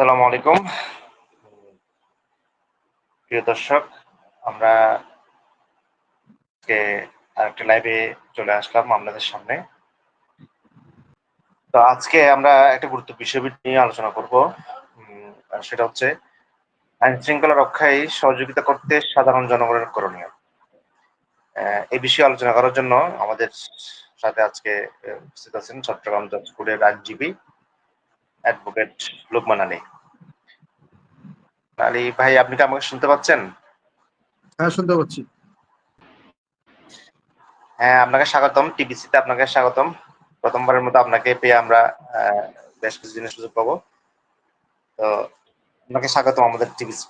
আসসালামু আলাইকুম প্রিয় দর্শক, আমরা আজকে আরেকটা লাইভে চলে আসলাম আপনাদের সামনে। তো আজকে আমরা একটা গুরুত্বপূর্ণ বিষয় নিয়ে আলোচনা করব। সেটা হচ্ছে আইন শৃঙ্খলা রক্ষায় সহযোগিতা করতে সাধারণ জনগণের করণীয়। এই বিষয়ে আলোচনা করার জন্য আমাদের সাথে আজকে উপস্থিত আছেন চট্টগ্রাম জজ কোর্টের আইনজীবী অ্যাডভোকেট লোকমান আলী। আলী ভাই, আপনি কি আমাকে শুনতে পাচ্ছেন? হ্যাঁ, শুনতে পাচ্ছি। হ্যাঁ, আপনাকে স্বাগতম। টিবিসিতে আপনাকে স্বাগতম। প্রথমবারের মতো আপনাকে পেয়ে আমরা বেশ কিছু দিনের সুযোগ পাবো। তো আপনাকে স্বাগতম আমাদের টিবিসি।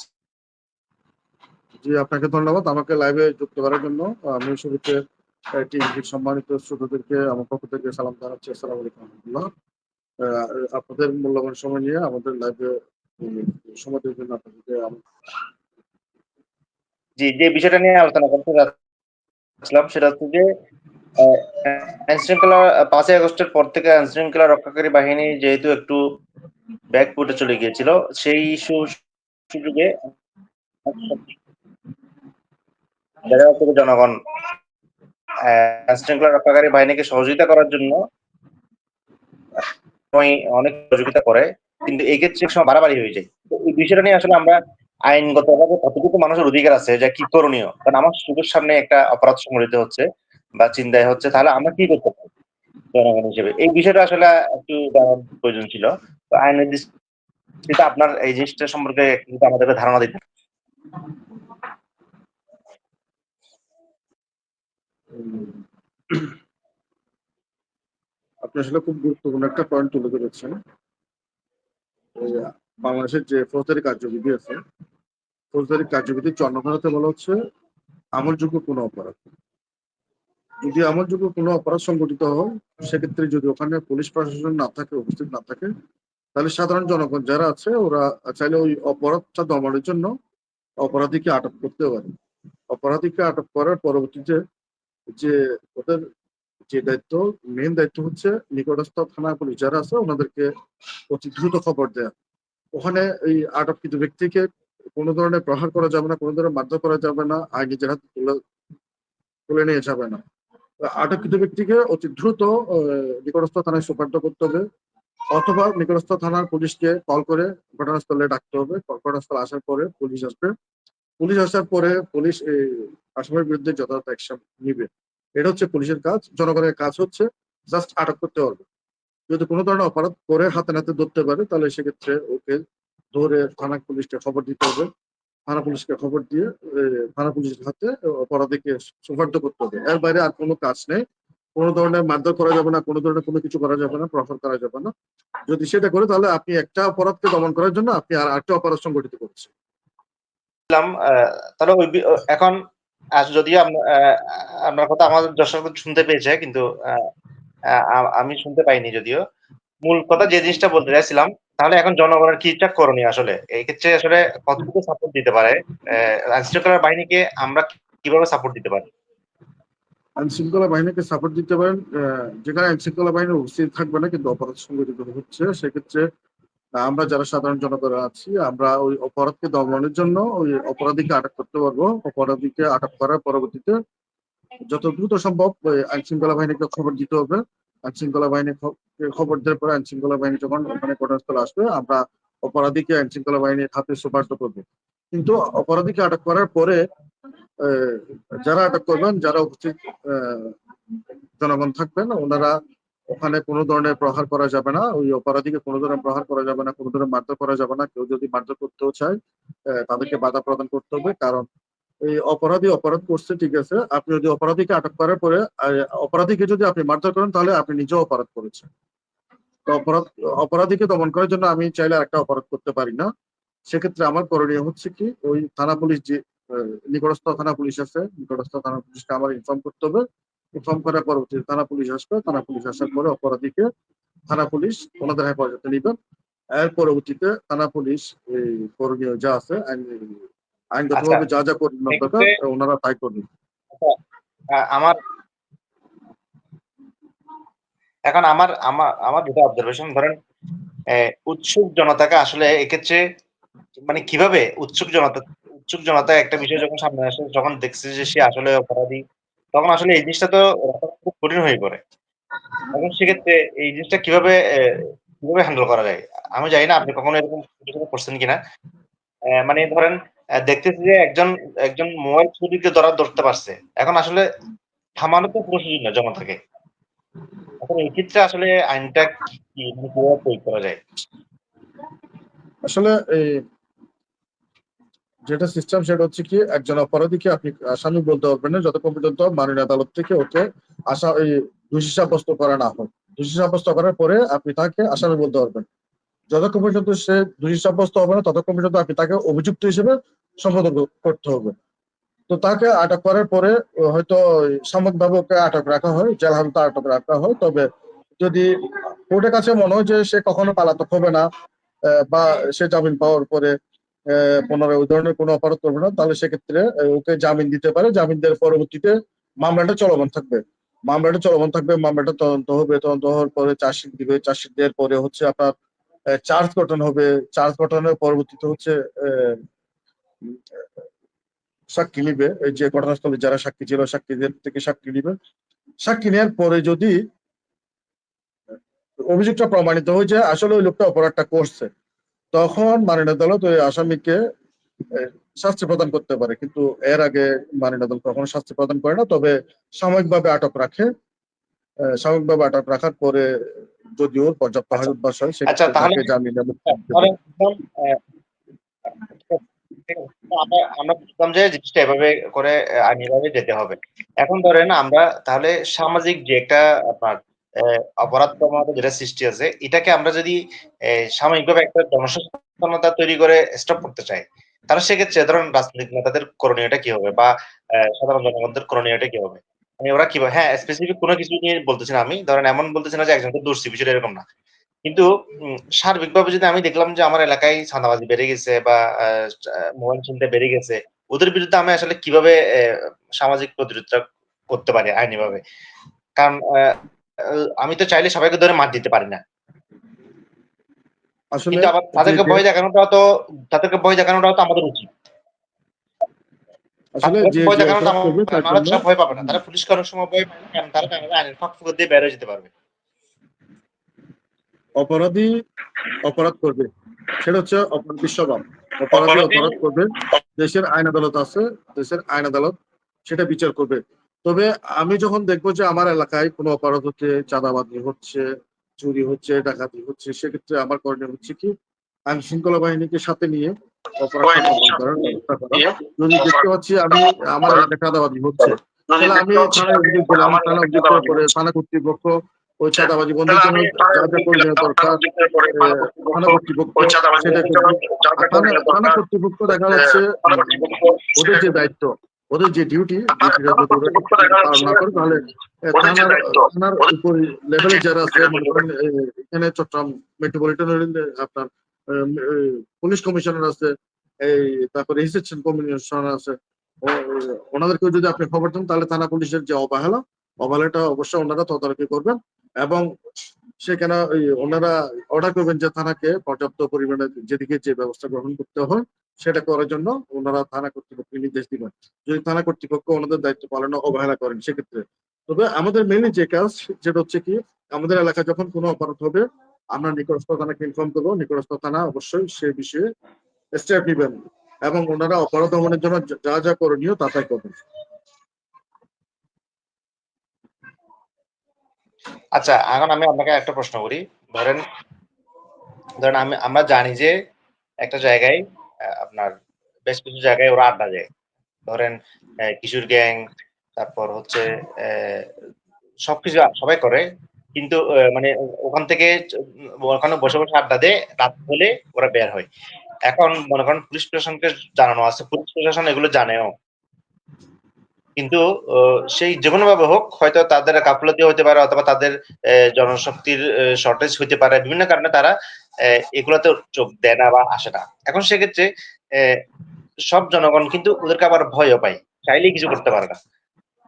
জি, আপনাকে ধন্যবাদ আমাকে লাইভে যুক্ত করার জন্য। আমি শুরুতে টিভির সম্মানিত শ্রোতাদেরকে আমার পক্ষ থেকে সালাম জানাচ্ছি। আসসালামু আলাইকুম রহমতুল্লাহ। আপনাদের মূল্যবান সময় নিয়ে আমাদের লাইভে সময় দেওয়ার জন্য আপনাদেরকে জি, যে বিষয়টা নিয়ে আলোচনা করতে যাচ্ছিলাম সেটা হচ্ছে যে আইন শৃঙ্খলা 5ই আগস্টের পর থেকে আইন শৃঙ্খলা রক্ষাকারী বাহিনী যেহেতু একটু ব্যাকফুটে চলে গিয়েছিল, সেই সুযোগে জনগণ আইন শৃঙ্খলা রক্ষাকারী বাহিনীকে সহযোগিতা করার জন্য অনেক সহযোগিতা করে, কিন্তু এই ক্ষেত্রে সময় বাড়াবাড়ি হয়ে যায়। তো এই বিষয়টা নিয়ে আসলে আমরা আইনগতভাবে কতটুকু মানুষের অধিকার আছে, যা কি করণীয়, কারণ আমার চোখের সামনে একটা অপরাধ সংঘটিত হচ্ছে বা চিন্তায় হচ্ছে, তাহলে আমরা কি করতে পারি জনগণ হিসেবে? এই বিষয়টা আসলে একটু জানার প্রয়োজন ছিল। তো আইনের দৃষ্টিতে আপনার এই জিনিসটা সম্পর্কে একটু আমাদেরকে ধারণা দিতে। আপনি আসলে খুব গুরুত্বপূর্ণ একটা পয়েন্ট তুলে ধরেছেন। বাংলাদেশের যে ফৌজদারি কার্যবিধি আছে, ফৌজদারি কার্যবিধির 54 ধারাতে বলা হচ্ছে আমলযোগ্য কোনো অপরাধ। যদি আমলযোগ্য কোনো অপরাধ সংঘটিত হয়, সেক্ষেত্রে যদি ওখানে পুলিশ প্রশাসন না থাকে, উপস্থিত না থাকে, তাহলে সাধারণ জনগণ যারা আছে ওরা চাইলে ওই অপরাধটা দমনের জন্য অপরাধীকে আটক করতে পারে। অপরাধীকে আটক করার পরবর্তীতে যে ওদের যে দায়িত্ব, মেন দায়িত্ব হচ্ছে নিকটস্থ থানা পুলিশ যারা আছে ওনাদেরকে অতি দ্রুত খবর দেয়া। ওখানে এই আটককৃত ব্যক্তিকে কোনো ধরনের প্রহার করা যাবে না, কোনো ধরনের মারধর করা যাবে না, আইন নিজের হাতে তুলে নিয়ে যাবে না। আটককৃত ব্যক্তিকে অতি দ্রুত নিকটস্থ থানায় সুপার্দ করতে হবে, অথবা নিকটস্থ থানার পুলিশকে কল করে ঘটনাস্থলে ডাকতে হবে। ঘটনাস্থলে আসার পরে পুলিশ আসবে। পুলিশ আসার পরে পুলিশ এই আসামির বিরুদ্ধে যথাযথ অ্যাকশন নিবে। এটা হচ্ছে পুলিশের কাজ। জনগণের কাজ হচ্ছে জাস্ট আটক করতে পারবে। যদি কোনো ধরনের অপরাধ করে হাতে নাতে ধরতে পারে, তাহলে সেক্ষেত্রে ওকে ধরে থানা পুলিশকে খবর দিতে হবে। থানা পুলিশকে খবর দিয়ে থানা পুলিশের হাতে অপরাধীকে সুপার্দ করতে হবে। এর বাইরে আর কোনো কাজ নেই। কোনো ধরনের মারধর করা যাবে না, কোনো ধরনের কোনো কিছু করা যাবে না, প্রহার করা যাবে না। যদি সেটা করে তাহলে আপনি একটা অপরাধকে দমন করার জন্য আপনি আর একটা অপরাধ সংগঠিত করছেন। তাহলে এখন যদিও আপনার কথা আমার দর্শক শুনতে পেয়েছে, কিন্তু আমি শুনতে পাইনি যদিও। মূল কথা যে জিনিসটা বলতে চাইছিলাম, তাহলে এখন জনগণের কিটা করণীয় আসলে এই ক্ষেত্রে আসলে কতটুকু সাপোর্ট দিতে পারে আইন শৃঙ্খলা বাহিনীকে, আমরা কিভাবে সাপোর্ট দিতে পারি? আইন শৃঙ্খলা বাহিনীকে সাপোর্ট দিতে পারেন। যেখানে আইন শৃঙ্খলা বাহিনী উপস্থিত থাকবে না কিন্তু অপরাধ সংগঠিত হচ্ছে, সেক্ষেত্রে আমরা যারা সাধারণ জনগণ আছি, আমরা ওই অপরাধকে দমনের জন্য ওই অপরাধীকে আটক করতে পারবো। অপরাধীকে আটক করার পরবর্তীতে যত দ্রুত সম্ভব আইন শৃঙ্খলা বাহিনীকে খবর দিতে হবে। আইন শৃঙ্খলা বাহিনী খবর দেওয়ার পরে আইন শৃঙ্খলা বাহিনী যখন ওখানে ঘটনাস্থলে আসবে, আমরা অপরাধীকে আইন শৃঙ্খলা বাহিনীর হাতে সুপার্দ করবো। কিন্তু অপরাধীকে আটক করার পরে যারা আটক করবেন, যারা উপস্থিত জনগণ থাকবেন, ওনারা ওখানে কোনো ধরনের প্রহার করা যাবে না, ওই অপরাধীকে কোনো ধরনের প্রহার করা যাবে না, কোনো ধরনের মারধর করা যাবে না। কেউ যদি মারধর করতেও চায় তাদেরকে বাধা প্রদান করতে হবে। কারণ এই অপরাধী অপরাধ করছে, ঠিক আছে, আপনি যদি অপরাধীকে আটক করার পরে অপরাধীকে যদি আপনি মারধর করেন, তাহলে আপনি নিজেও অপরাধ করেছেন। তো অপরাধীকে দমন করার জন্য আমি চাইলে একটা অপরাধ করতে পারি না। সেক্ষেত্রে আমার করণীয় হচ্ছে কি, ওই থানা পুলিশ যে নিকটস্থ থানা পুলিশ আছে, নিকটস্থ থানা পুলিশকে আমার ইনফর্ম করতে হবে। ইনফর্ম করার পরবর্তীতে থানা পুলিশ আসবে। থানা পুলিশ আসার পরে অপরাধীকে থানা পুলিশ ওনাদের হেফাজতে নিবেন। এর পরবর্তীতে থানা পুলিশ এই করণীয় যা আছে আইনগতভাবে যা যা করণীয় দরকার ওনারা তাই করবেন। আমার এখন আমার আমার আমার দুটো অবজারভেশন। ধরেন উৎসুক জনতাকে আসলে এক্ষেত্রে মানে কিভাবে উৎসুক জনতা একটা বিষয় যখন সামনে আসে, যখন দেখছে যে সে আসলে অপরাধী, তখন আসলে এই জিনিসটা তো খুব কঠিন হয়ে পড়ে। এখন সেক্ষেত্রে এই জিনিসটা কিভাবে হ্যান্ডেল করা যায়? আমি জানি না আপনি কখনো এরকম কিছু করছেন কিনা? মানে ধরেন দেখতেছি যে একজন মোবাইল চুরিকে ধরতে পারছে। এখন আসলে থামানো তো পুরো সুযোগ না জনতাকে। এখন এই ক্ষেত্রে আসলে আইনটা মানে কিভাবে প্রয়োগ করা যায়? আসলে এই যেটা সিস্টেম সেটা হচ্ছে কি, একজন অপরাধীকে আপনি আসামি বলতে পারবেন না যতক্ষণ পর্যন্ত মাননীয় আদালত থেকে ওকে এই দোষী সাব্যস্ত করা না হয়। দোষী সাব্যস্ত করার পরে আপনি তাকে আসামি বলতে পারবেন। যতক্ষণ পর্যন্ত সে দোষী সাব্যস্ত হবে না ততক্ষণ পর্যন্ত আপনি তাকে অভিযুক্ত হিসেবে সম্বোধন করতে হবে। তো তাকে আটক করার পরে হয়তো সাময়িকভাবে ওকে আটক রাখা হয়, জেল হাজতে আটক রাখা হয়। তবে যদি কোর্টের কাছে মনে হয় যে সে কখনো পলাতক হবে না, বা সে জামিন পাওয়ার পরে পুনরায় ওই ধরনের কোনো অপরাধ করবে না, তাহলে সেক্ষেত্রে ওকে জামিন দিতে পারে। জামিন দেওয়ার পরবর্তীতে মামলাটা চলমান থাকবে। মামলাটা তদন্ত হবে, তদন্ত হওয়ার পরে চার্জশিট দিবে। চার্জশিট দেওয়ার পরে হচ্ছে আপনার চার্জ গঠন হবে। চার্জ গঠনের পরবর্তীতে হচ্ছে সাক্ষী নিবে। এই যে ঘটনাস্থলে যারা সাক্ষী ছিল সাক্ষীদের থেকে সাক্ষী নিবে। সাক্ষী নেওয়ার পরে যদি অভিযোগটা প্রমাণিত হয় যে আসলে ওই লোকটা অপরাধটা করছে, তখন মাননীয় আদালত ওই আসামিকে শাস্তি প্রদান করতে পারে। কিন্তু এর আগে মাননীয় আদালত কখনো শাস্তি প্রদান করে না, তবে সাময়িকভাবে আটক রাখে। সাময়িকভাবে আটক রাখার পরে যদি ওর পর্যাপ্ত আচ্ছা, হাজতবাস হয় আচ্ছা সেক্ষেত্রে তাহলে তাকে জামিনে মুক্তি দিতে তাহলে পারে। একদম ঠিক আছে। তো আমরা বুঝলাম যে জিনিসটা এভাবে করে আইনিভাবে যেতে হবে। এখন ধরেন আমরা তাহলে সামাজিক যে একটা আপনার অপরাধ প্রবণতা যেটা সৃষ্টি আছে, এটাকে আমরা যদি সাময়িকভাবে একটা জনসচেতনতা তৈরি করে স্টপ করতে চাই, তাহলে সেক্ষেত্রে ধরেন রাজনৈতিক নেতাদের করণীয়টা কি হবে? বা সাধারণ জনগণদের করণীয়টা কি হবে? মানে ওরা কিভাবে, হ্যাঁ স্পেসিফিক কোনো কিছু নিয়ে বলতেছি না আমি। ধরেন এমন বলতেছি না যে একজনকে দোষী, বিষয়টা এরকম না। কিন্তু সার্বিকভাবে যদি আমি দেখলাম যে আমার এলাকায় চাঁদাবাজি বেড়ে গেছে বা মোবাইল ছিনতাই বেড়ে গেছে, ওদের বিরুদ্ধে আমি আসলে কিভাবে সামাজিক প্রতিরোধটা করতে পারি আইনিভাবে? কারণ আমি তো চাইলে সবাইকে ধরে মার দিতে পারি না। আসলে কিন্তু আবার যে তাদেরকে ভয় দেখানোটাও তো আমাদের উচিত। আসলে তাদেরকে যে ভয় যে দেখানোটা অপরাধ করবে তার নাহলে জন্য তারা ভয় পাবে না। তারা পুলিশকে অনেক সময় ভয় পায় না, কারণ তারা জানে যে আইনের ফাঁক ফোকর দিয়ে বের হয়ে যেতে পারবে। অপরাধী অপরাধ করবে, সেটা হচ্ছে অপরাধী স্বভাব। অপরাধী অপরাধ করবে, দেশের আইন আদালত আছে, দেশের আইন আদালত সেটা বিচার করবে। তবে আমি যখন দেখবো যে আমার এলাকায় কোনো অপরাধ হচ্ছে, চাঁদাবাজি হচ্ছে, চুরি হচ্ছে, ডাকাতি হচ্ছে, সেক্ষেত্রে আমার করণীয় হচ্ছে কি, আইন শৃঙ্খলা বাহিনীকে সাথে নিয়ে অপরাধটা দমন করার ব্যবস্থা করা। যদি দেখতে পাচ্ছি আমি আমার এলাকায় চাঁদাবাজি হচ্ছে, তাহলে আমি থানায় অভিযোগ দিলাম। থানা অভিযোগ দেওয়ার পরে থানা কর্তৃপক্ষ ওই চাঁদাবাজি বন্ধের জন্য যা যা করণীয় দরকার থানা কর্তৃপক্ষ সেটা করবে। আর থানা কর্তৃপক্ষ দেখা যাচ্ছে ওদের যে দায়িত্ব, ওদের যে ডিউটিটা যদি ওরা ঠিকঠাক পালন না করে, তাহলে থানার উপর লেভেলে যারা আছে, মনে করেন এখানে চট্টগ্রাম মেট্রোপলিটন আপনার পুলিশ কমিশনার আছে, এই তারপরে রিসেপশন কমিশনার আছে, ওনাদেরকে যদি আপনি খবর দেন, তাহলে থানা পুলিশের যে অবহেলাটা অবশ্যই ওনারা তদারকি করবেন। এবং সেখানে ওনারা অর্ডার করবেন যে থানাকে পর্যাপ্ত পরিমাণে যেদিকে যে ব্যবস্থা গ্রহণ করতে হয় সেটা করার জন্য ওনারা থানা কর্তৃপক্ষকে নির্দেশ দিবেন। যদি থানা কর্তৃপক্ষ ওনাদের দায়িত্ব পালনে অবহেলা করেন সেক্ষেত্রে, তবে আমাদের মেইনলি যে কাজ যেটা হচ্ছে কি, আমাদের এলাকায় যখন কোনো অপরাধ হবে আমরা নিকটস্থ থানাকে ইনফর্ম করবো। নিকটস্থ থানা অবশ্যই সে বিষয়ে স্টেপ নিবেন এবং ওনারা অপরাধ দমনের জন্য যা যা করণীয় তা তাই করবেন। আচ্ছা, এখন আমি আপনাকে একটা প্রশ্ন করি। ধরেন ধরেন আমরা জানি যে একটা জায়গায় আপনার বেশ কিছু জায়গায় ওরা আড্ডা দেয়। ধরেন কিশোর গ্যাং, তারপর হচ্ছে সবকিছু সবাই করে। কিন্তু মানে ওখান থেকে ওখানে বসে বসে আড্ডা দেয়, রাত হলে ওরা বের হয়। এখন মনে করেন পুলিশ প্রশাসনকে জানানো আছে, পুলিশ প্রশাসন এগুলো জানেও। কিন্তু সেই যেকোনো ভাবে হোক, হয়তো তাদের গাফলতি হতে পারে অথবা তাদের জনশক্তির শর্টেজ হতে পারে, বিভিন্ন কারণে তারা এগুলোতে চোখ দেয় না বা আসে না। এখন সেক্ষেত্রে সব জনগণ কিন্তু ওদেরকে আবার ভয়ও পায়, চাইলেই কিছু করতে পারে না।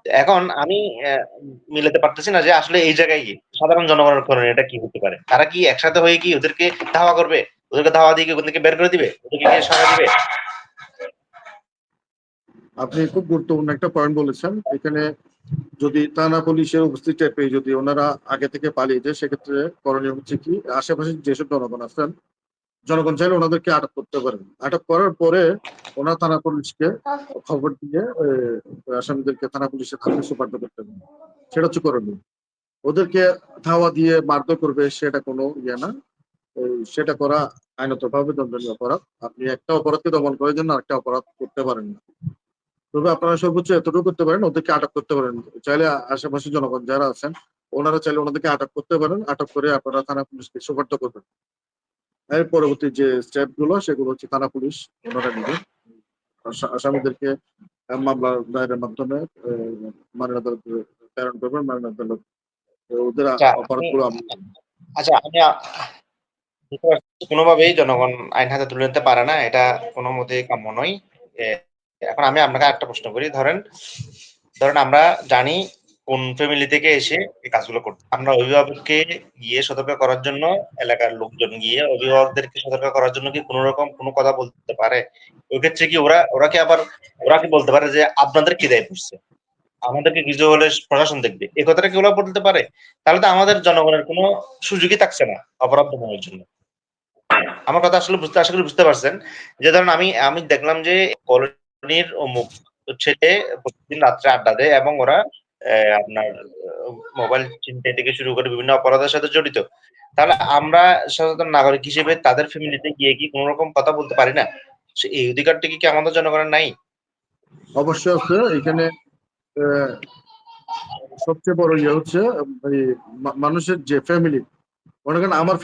এখন আমি মিলাতে পারতেছি না যে আসলে এই জায়গায় কি সাধারণ জনগণের করণীয় এটা কি হতে পারে? তারা কি একসাথে হয়ে কি ওদেরকে ধাওয়া করবে? ওদেরকে ধাওয়া দিয়ে কি ওখান থেকে বের করে দিবে? ওদেরকে কি সরায় দিবে? আপনি খুব গুরুত্বপূর্ণ একটা পয়েন্ট বলেছেন। এখানে যদি থানা পুলিশের উপস্থিত টের পেয়ে যদি ওনারা আগে থেকে পালিয়ে যায়, সেক্ষেত্রে করণীয় হচ্ছে কি, আশেপাশে যেসব জনগণ আছেন, জনগণ চাইলে ওনাদেরকে আটক করতে পারেন। আটক করার পরে ওনারা থানা পুলিশকে খবর দিয়ে আসামিদেরকে থানা পুলিশের হাতে সুপার্দ করতে পারেন। সেটা হচ্ছে করণীয়। ওদেরকে ধাওয়া দিয়ে মারধর করবে সেটা কোনো ইয়ে না। সেটা করা আইনতভাবে দণ্ডনীয় অপরাধ। আপনি একটা অপরাধকে দমন করার জন্য আরেকটা অপরাধ করতে পারেন না। তবে আপনারা সর্বোচ্চ এতটুকু করতে পারেন, ওদেরকে আটক করতে পারেন। চাইলে আশেপাশে জনগণ যারা আছেন ওনারা চাইলে ওনাদেরকে আটক করতে পারেন। আটক করে আপনারা থানা পুলিশকে সুপার্দ করবেন। এর পরবর্তী যে স্টেপ গুলো সেগুলো হচ্ছে থানা পুলিশ ওনারা নেবেন। আসামিদেরকে মামলা দায়েরের মাধ্যমে মাননীয় আদালতে প্রেরণ করবেন। মাননীয় আদালত ওদের আচ্ছা আমি অপরাধগুলো আমি আচ্ছা আমি বুঝতে পারছি কোনোভাবেই জনগণ আইন হাতে তুলে নিতে পারে না। এটা কোনো মতেই কাম্য নয়। এ এখন আমি আপনাকে আরেকটা প্রশ্ন করি। ধরেন ধরেন আমরা জানি কোন ফ্যামিলি থেকে এসে এই কাজগুলো করতে। আমরা অভিভাবককে গিয়ে সতর্ক করার জন্য এলাকার লোকজন গিয়ে অভিভাবকদেরকে সতর্ক করার জন্য কি কোন রকম কোনো কথা বলতে পারে? ওই ক্ষেত্রে কি ওরা কি আবার ওরা কি বলতে পারে যে আপনাদের কি দায় পড়ছে? আমাদেরকে কিছু হলে প্রশাসন দেখবে। এই কথাটা কি ওরা বলতে পারে? তাহলে তো আমাদের জনগণের কোনো সুযোগই থাকছে না অপরাধ দমনের জন্য। আমার কথা আসলে আশা করি বুঝতে পারছেন। যে ধরেন আমি আমি দেখলাম যে কলোনির অমুক ছেলে প্রতিদিন রাত্রে আড্ডা দেয় এবং ওরা আপনার মোবাইল ছিনতাই থেকে শুরু করে বিভিন্ন অপরাধের সাথে জড়িত। তাহলে আমরা সচেতন নাগরিক হিসেবে তাদের ফ্যামিলিতে গিয়ে কি কোন রকম কথা বলতে পারি না? এই অধিকারটা কি আমাদের জনগণের নাই? অবশ্যই আছে। এখানে আহ, সবচেয়ে বড় ইয়ে হচ্ছে এই মানুষের যে ফ্যামিলি, মনে করেন আমার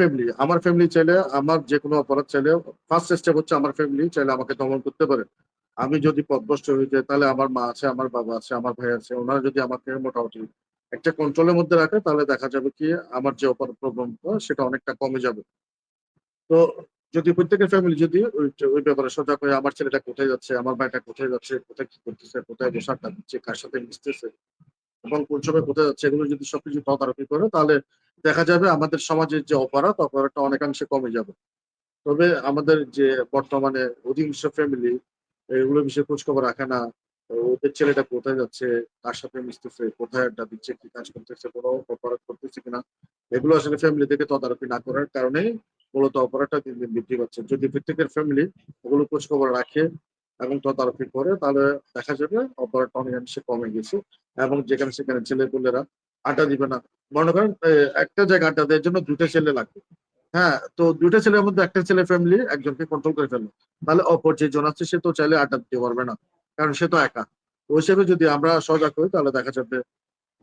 ফ্যামিলি চাইলে আমার যে কোনো অপরাধ চাইলে ফার্স্ট স্টেপ হচ্ছে আমার ফ্যামিলি চাইলে আমাকে দমন করতে পারে। আমি যদি পথভ্রষ্ট হয়ে যাই তাহলে আমার মা আছে, আমার বাবা আছে, আমার ভাই আছে, ওনারা যদি আমাকে মোটামুটি একটা কন্ট্রোলের মধ্যে রাখে তাহলে দেখা যাবে কি আমার যে অপরাধ প্রবণতা সেটা অনেকটা কমে যাবে। তো যদি প্রত্যেকের ফ্যামিলি যদি ওই ব্যাপারে সজাগ হয়ে আমার ছেলেটা কোথায় যাচ্ছে, আমার ভাইটা কোথায় যাচ্ছে, কোথায় কি করতেছে, কোথায় বসে আড্ডা দিচ্ছে, কার সাথে মিশতেছে এবং কোন সময় কোথায় যাচ্ছে, এগুলো যদি সবকিছু তদারকি করে তাহলে দেখা যাবে আমাদের সমাজের যে অপরাধটা অনেকাংশে কমে যাবে। তবে আমাদের যে বর্তমানে অধিকাংশ ফ্যামিলি এগুলো বিষয়ে খোঁজ খবর রাখে না। ওদের ছেলেটা কোথায় যাচ্ছে, কার সাথে মিশতেছে, কোথায় আড্ডা দিচ্ছে, কি কাজ করতেছে, কোনো অপরাধ করতেছে কিনা, এগুলো আসলে ফ্যামিলি থেকে তদারকি না করার কারণে মূলত অপরাধটা দিন দিন বৃদ্ধি পাচ্ছে। যদি প্রত্যেকের ফ্যামিলি এগুলো খোঁজ খবর রাখে এবং তদারকি করে তাহলে দেখা যাবে অপরাধটা অনেকাংশে কমে গেছে এবং যেখানে সেখানে ছেলেপুলেরা আড্ডা দিবে না। মনে করেন একটা জায়গায় আড্ডা দেওয়ার জন্য দুইটা ছেলে লাগবে। হ্যাঁ, তো দুইটা ছেলের মধ্যে একটা ছেলে ফ্যামিলি একজনকে কন্ট্রোল করে ফেললো, তাহলে অপর যে জন আছে সে তো চাইলে আড্ডা দিতে পারবে না, কারণ সে তো একা। ওই হিসেবে যদি আমরা সজাগ হই তাহলে দেখা যাবে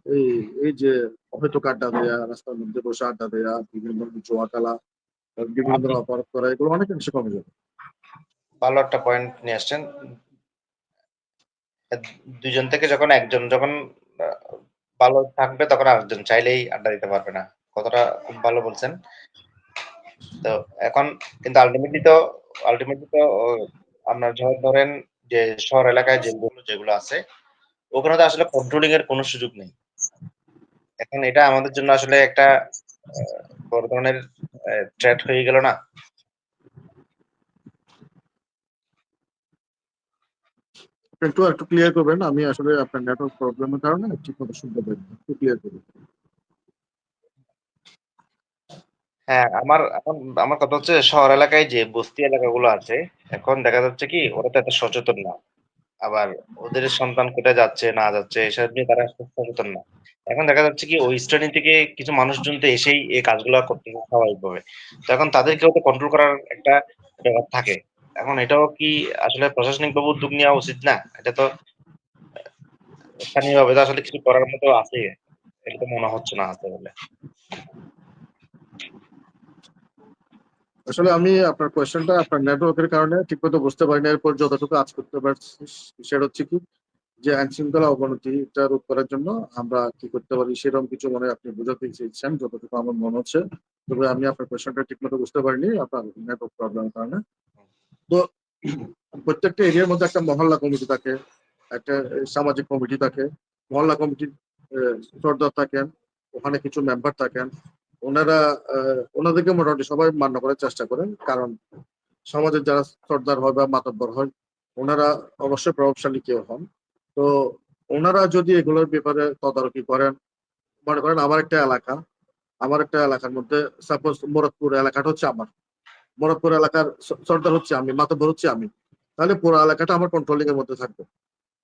এই এই যে অহেতুক আড্ডা দেয়া, রাস্তার মধ্যে বসে আড্ডা দেয়া, বিভিন্ন ধরনের জুয়া খেলা, বিভিন্ন আপনি ধরনের অপরাধ করা, এগুলো অনেকাংশে কমে যাবে। ভালো একটা পয়েন্ট নিয়ে আসছেন। দুজন থেকে যখন একজন যখন আহ, ভালো থাকবে তখন আরেকজন চাইলেই আড্ডা দিতে পারবে না। কথাটা খুব ভালো বলছেন। তো এখন কিন্তু আলটিমেটলি তো আপনার ধরেন যে শহর এলাকায় যেগুলো যেগুলো আছে ওখানে তো আসলে কন্ট্রোলিং এর কোনো সুযোগ নেই। এখন এটা আমাদের জন্য আসলে একটা বড় ধরনের থ্রেট হয়ে গেল না? একটু একটু ক্লিয়ার করবেন, আমি আসলে আপনার নেটওয়ার্ক প্রবলেমের কারণে ঠিক মতো শুনতে পারি না। একটু ক্লিয়ার করবেন। হ্যাঁ, আমার কথা হচ্ছে শহর এলাকায় যে বস্তি এলাকাগুলো আছে এখন দেখা যাচ্ছে কি ওরা তো এত সচেতন না। আবার ওদের সন্তান কোথায় যাচ্ছে না যাচ্ছে এসব নিয়ে তারা সচেতন না। এখন দেখা যাচ্ছে কি ওই শ্রেণী থেকে কিছু মানুষজন তো এসেই এই কাজগুলো করতেছে স্বাভাবিকভাবে। তো এখন তাদেরকেও তো কন্ট্রোল করার একটা ব্যাপার থাকে। এখন এটাও কি আসলে প্রশাসনিক ভাবে উদ্যোগ নেওয়া উচিত না? এটা তো স্থানীয়ভাবে তো আসলে কিছু করার মতো আছে। এটা তো মনে হচ্ছে না আছে বলে। আসলে আমি আপনার কোয়েশ্চেনটা আপনার নেটওয়ার্কের কারণে ঠিক মতো বুঝতে পারিনি। এরপর যতটুকু আজ করতে পারছি সেটা হচ্ছে কি, যে আইন শৃঙ্খলা অবনতিটা রোধ করার জন্য আমরা কি করতে পারি সেরকম কিছু মনে হয় আপনি বোঝাতে চেয়েছেন যতটুকু আমার মনে হচ্ছে। তবে আমি আপনার কোয়েশ্চেনটা ঠিক মতো বুঝতে পারিনি আপনার নেটওয়ার্ক প্রবলেমের কারণে। তো প্রত্যেকটা এরিয়ার মধ্যে একটা মহল্লা কমিটি থাকে, একটা সামাজিক কমিটি থাকে। মহল্লা কমিটির সর্দার থাকেন, ওখানে কিছু মেম্বার থাকেন, ওনারা ওনাদেরকে মোটামুটি সবাই মান্য করার চেষ্টা করেন। কারণ সমাজের যারা সর্দার হয় বা মাতব্বর হয়, ওনারা অবশ্যই প্রভাবশালী কেউ হন। তো ওনারা যদি এগুলোর ব্যাপারে তদারকি করেন, মনে করেন আমার একটা এলাকার মধ্যে সাপোজ মোরাদপুর এলাকাটা হচ্ছে আমার, মোরাদপুর এলাকার সর্দার হচ্ছে আমি, মাতব্বর হচ্ছে আমি, তাহলে পুরো এলাকাটা আমার কন্ট্রোলিং এর মধ্যে থাকবে।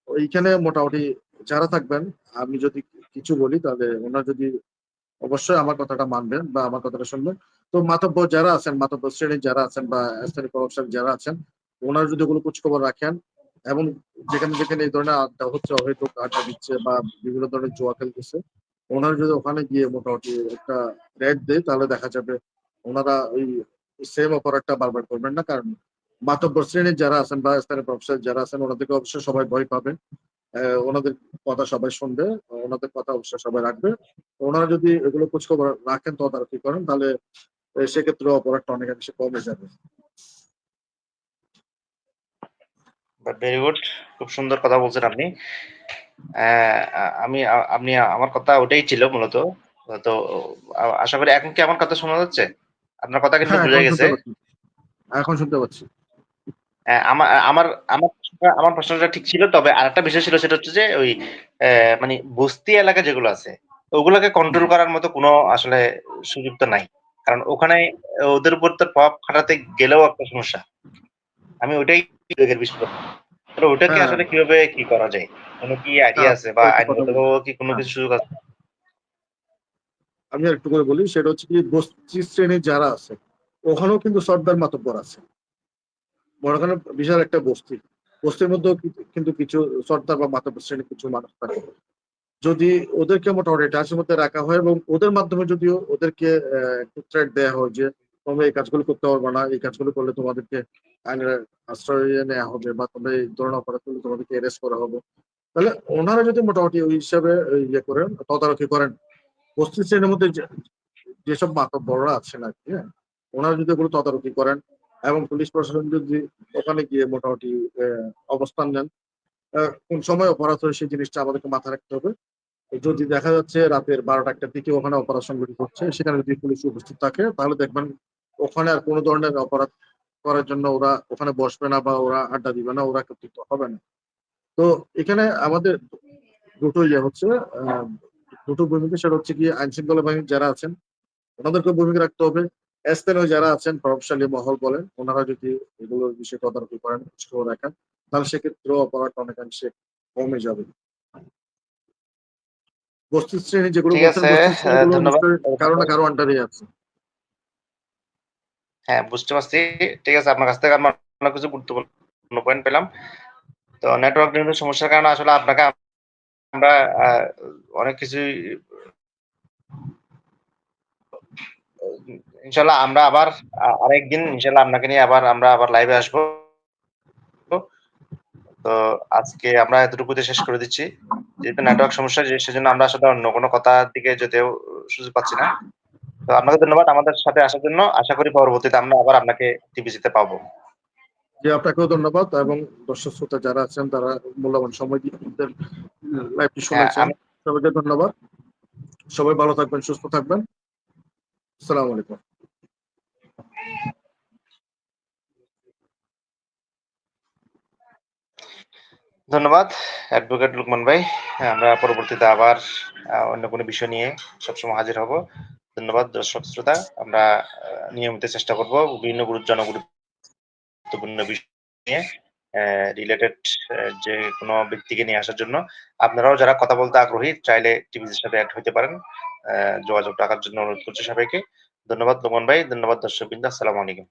ওইখানে মোটামুটি যারা থাকবেন, আমি যদি কিছু বলি তাহলে ওনারা যদি অবশ্যই আমার কথাটা মানবেন বা আমার কথাটা শুনবেন। তো মাতব্বর যারা আছেন, মাতব্বর শ্রেণীর যারা আছেন বা স্থানীয় প্রভাবশালী যারা আছেন, ওনারা যদি ওগুলো খোঁজখবর রাখেন এবং যেখানে যেখানে এই ধরনের আড্ডা হচ্ছে, অহেতুক আড্ডা দিচ্ছে বা বিভিন্ন ধরনের জুয়া খেলতেছে, ওনারা যদি ওখানে গিয়ে মোটামুটি একটা রেড দেয়, তাহলে দেখা যাবে ওনারা ওই সেম অপরাধটা বারবার করবেন না। কারণ মাতব্বর শ্রেণীর যারা আছেন বা স্থানীয় প্রভাবশালী যারা আছেন, ওনাদেরকে অবশ্যই সবাই ভয় পাবে। ওনাদের কথা সবাই শুনবে, ওনাদের কথা অবশ্যই সবাই রাখবে। ওনারা যদি এগুলো খোঁজখবর রাখেন, তদারকি করেন, তাহলে সেক্ষেত্রে অপরাধটা অনেকাংশে কমে যাবে। ভেরি গুড, খুব সুন্দর কথা বলছেন আপনি। আপনি আমার কথা ওটাই ছিল মূলত। তো আশা করি এখন কি আমার কথা শোনা যাচ্ছে? আপনার কথা কিন্তু হ্যাঁ, বোঝা এখন গেছে। শুনতে পাচ্ছি। এখন শুনতে পাচ্ছি। আমার আমার আমার আমার প্রশ্নটা ঠিক ছিল, তবে আরেকটা বিষয় ছিল, সেটা হচ্ছে যে ওই মানে বস্তি এলাকা যেগুলো আছে ওগুলোকে কন্ট্রোল করার মতো কোনো আসলে সুযোগ তো নাই। কারণ ওখানে ওদের উপর তো প্রভাব খাটাতে গেলেও একটা সমস্যা। আমি ওইটাই উদ্বেগের বিষয়। তো ওটাকে হ্যাঁ, আসলে কিভাবে কি করা যায়? কোনো কি আইডিয়া আছে বা আপনাকে একটা কথা বলি। আইনগতভাবে কি কোনো হ্যাঁ, কিছু সুযোগ আছে? আমি আর একটু করে বলি, সেটা হচ্ছে কি, বস্তি শ্রেণীর যারা আছে ওখানেও কিন্তু সর্দার মাতব্বর আছে। মনে করেন বিশাল একটা বস্তি, বস্তির মধ্যেও কিন্তু কিছু সর্দার বা মাতব্বর শ্রেণীর কিছু মানুষ থাকে। যদি ওদেরকে মোটামুটি টাচের মধ্যে রাখা হয় এবং ওদের মাধ্যমে যদিও ওদেরকে একটু থ্রেট দেওয়া হয় যে তোমরা এই কাজগুলো করতে পারবে না, এই কাজগুলো করলে তোমাদেরকে আইনের আশ্রয় নেওয়া হবে বা তোমরা এই ধরনের অপরাধ করলে তোমাদেরকে অ্যারেস্ট করা হবে, তাহলে ওনারা যদি মোটামুটি ওই হিসাবে ইয়ে করেন, তদারকি করেন, বস্তি শ্রেণীর মধ্যে যেসব মাতব্বররা আছেন আর কি, হ্যাঁ, ওনারা যদি ওগুলো তদারকি করেন এবং পুলিশ প্রশাসন যদি ওখানে গিয়ে মোটামুটি অবস্থান নেন, কোন সময় অপরাধ হয় সেই জিনিসটা আমাদেরকে মাথায় রাখতে হবে। যদি দেখা যাচ্ছে রাতের 12টা-1টার দিকে ওখানে অপরাধ সংঘটিত হচ্ছে, সেখানে যদি পুলিশ উপস্থিত থাকে, তাহলে দেখবেন ওখানে আর কোনো ধরনের অপরাধ করার জন্য ওরা ওখানে বসবে না বা ওরা আড্ডা দিবে না, ওরা একত্রিত হবে না। তো এখানে আমাদের দুটো ইয়ে হচ্ছে, আহ, দুটো ভূমিকা। সেটা হচ্ছে কি, আইন শৃঙ্খলা বাহিনী যারা আছেন ওনাদেরকে ভূমিকা রাখতে হবে। স্থানীয় যারা আছেন প্রভাবশালী মহল বলেন, ওনারা যদি এগুলোর বিষয়ে তদারকি করেন, খোঁজখবর রাখেন, তাহলে সেক্ষেত্রে অপরাধ অনেকাংশে কমে যাবে। বস্তি শ্রেণী যেগুলো ঠিক বলছেন, আছে, বস্তি শ্রেণীগুলো ধন্যবাদ। নিশ্চয়ই কারো না কারো আন্ডারে আছে। হ্যাঁ, বুঝতে পারছি। ঠিক আছে, আপনার কাছ থেকে আমরা অনেক কিছু গুরুত্বপূর্ণ পয়েন্ট পেলাম। তো নেটওয়ার্ক জনিত সমস্যার কারণে আসলে আপনাকে আমরা অনেক কিছুই ইনশাল্লাহ আমরা আবার আরেকদিন ইনশাল্লাহ আপনাকে নিয়ে আমরা আবার লাইভে আসবো। তো আজকে আমরা এতটুকুতে শেষ করে দিচ্ছি। যেহেতু নেটওয়ার্ক সমস্যা, সেজন্য আমরা আসলে অন্য কোনো কথার দিকে যেতেও সুযোগ পাচ্ছি না। তো আপনাকে ধন্যবাদ আমাদের সাথে আসার জন্য। আশা করি পরবর্তীতে আমরা আবার আপনাকে টিভিসিতে পাবো। যে আপনাকেও ধন্যবাদ, এবং দর্শক শ্রোতা যারা আছেন তারা মূল্যবান সময় দিয়ে লাইভটি হ্যাঁ, শুনেছেন। সবাইকে ধন্যবাদ। সবাই ভালো থাকবেন, সুস্থ থাকবেন। আসসালামু আলাইকুম। ধন্যবাদ অ্যাডভোকেট লুকমান ভাই। হ্যাঁ, আমরা পরবর্তীতে আবার অন্য কোনো বিষয় নিয়ে সবসময় হাজির হব। ধন্যবাদ দর্শক শ্রোতা। আমরা নিয়মিত চেষ্টা করব বিভিন্ন গুরুত্বপূর্ণ বিষয় নিয়ে রিলেটেড যে কোনো ব্যক্তিকে নিয়ে আসার জন্য। আপনারাও যারা কথা বলতে আগ্রহী চাইলে টিভির সাথে অ্যাড হইতে পারেন। যোগাযোগ রাখার জন্য অনুরোধ করছি সবাইকে। ধন্যবাদ লুকমান ভাই, ধন্যবাদ দর্শকবৃন্দ। আসসালামু আলাইকুম।